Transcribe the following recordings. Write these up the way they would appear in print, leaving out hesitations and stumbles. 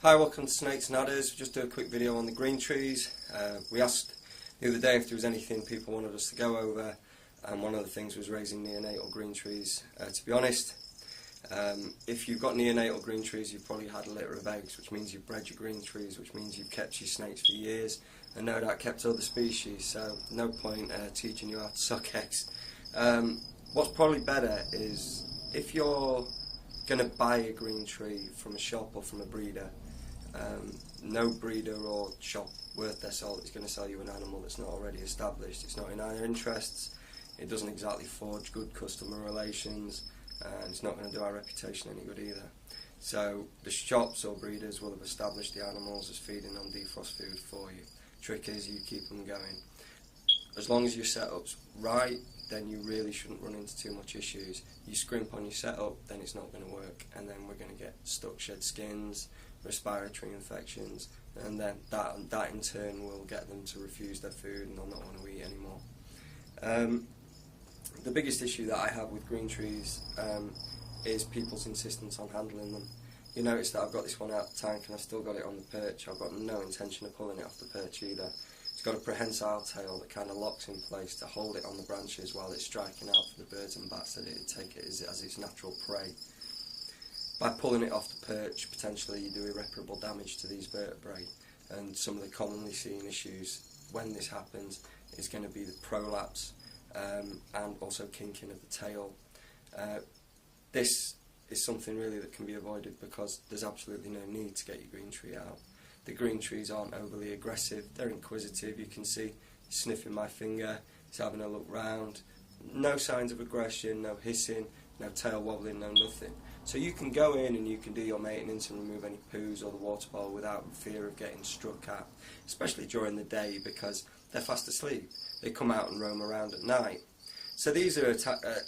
Hi, welcome to Snakes and Adders. Just do a quick video on the green trees. We asked the other day if there was anything people wanted us to go over, and one of the things was raising neonatal green trees. To be honest, if you've got neonatal green trees, you've probably had a litter of eggs, which means you've bred your green trees, which means you've kept your snakes for years, and no doubt kept other species, so no point teaching you how to suck eggs. What's probably better is, if you're going to buy a green tree from a shop or from a breeder, no breeder or shop worth their salt is going to sell you an animal that's not already established. It's not in our interests, it doesn't exactly forge good customer relations, and it's not going to do our reputation any good either. So the shops or breeders will have established the animals as feeding on defrost food for you. Trick is you keep them going. As long as your setup's right, then you really shouldn't run into too much issues. You scrimp on your setup, then it's not going to work, and then we're going to get stuck shed skins, respiratory infections, and then that in turn will get them to refuse their food and they'll not want to eat anymore. The biggest issue that I have with green trees is people's insistence on handling them. You notice that I've got this one out the tank and I've still got it on the perch. I've got no intention of pulling it off the perch either. It's got a prehensile tail that kind of locks in place to hold it on the branches while it's striking out for the birds and bats that it take it as its natural prey. By pulling it off the perch, potentially you do irreparable damage to these vertebrae, and some of the commonly seen issues when this happens is going to be the prolapse and also kinking of the tail. This is something really that can be avoided because there's absolutely no need to get your green tree out. The green trees aren't overly aggressive, they're inquisitive. You can see sniffing my finger, he's having a look round. No signs of aggression, no hissing, no tail wobbling, no nothing. So you can go in and you can do your maintenance and remove any poos or the water bowl without fear of getting struck at, especially during the day because they're fast asleep. They come out and roam around at night. So these are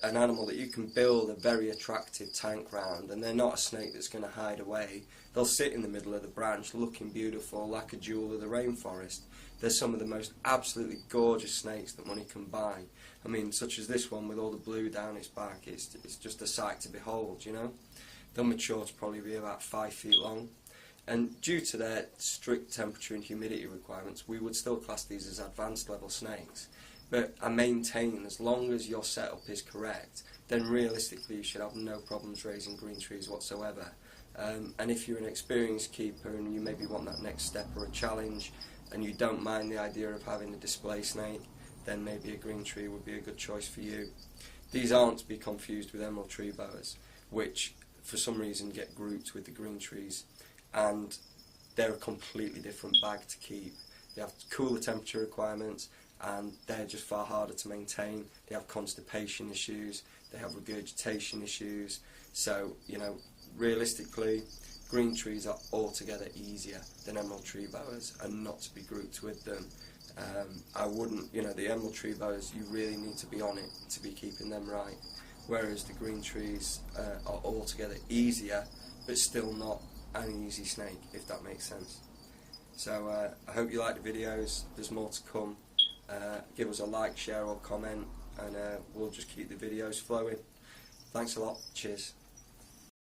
an animal that you can build a very attractive tank round, and they're not a snake that's going to hide away. They'll sit in the middle of the branch looking beautiful like a jewel of the rainforest. They're some of the most absolutely gorgeous snakes that money can buy. I mean, such as this one with all the blue down its back, it's just a sight to behold, you know. They'll mature to probably be about 5 feet long, and due to their strict temperature and humidity requirements, we would still class these as advanced level snakes. But I maintain, as long as your setup is correct, then realistically you should have no problems raising green trees whatsoever. And if you're an experienced keeper and you maybe want that next step or a challenge, and you don't mind the idea of having a display snake, then maybe a green tree would be a good choice for you. These aren't to be confused with emerald tree boas, which for some reason get grouped with the green trees, and they're a completely different bag to keep. They have cooler temperature requirements, and they're just far harder to maintain. They have constipation issues, they have regurgitation issues. So, you know, realistically, green trees are altogether easier than emerald tree boas, and not to be grouped with them. I wouldn't, you know, the emerald tree boas, you really need to be on it to be keeping them right, whereas the green trees are altogether easier, but still not an easy snake, if that makes sense. So I hope you like the videos. There's more to come. Give us a like, share or comment, and we'll just keep the videos flowing. Thanks a lot. Cheers.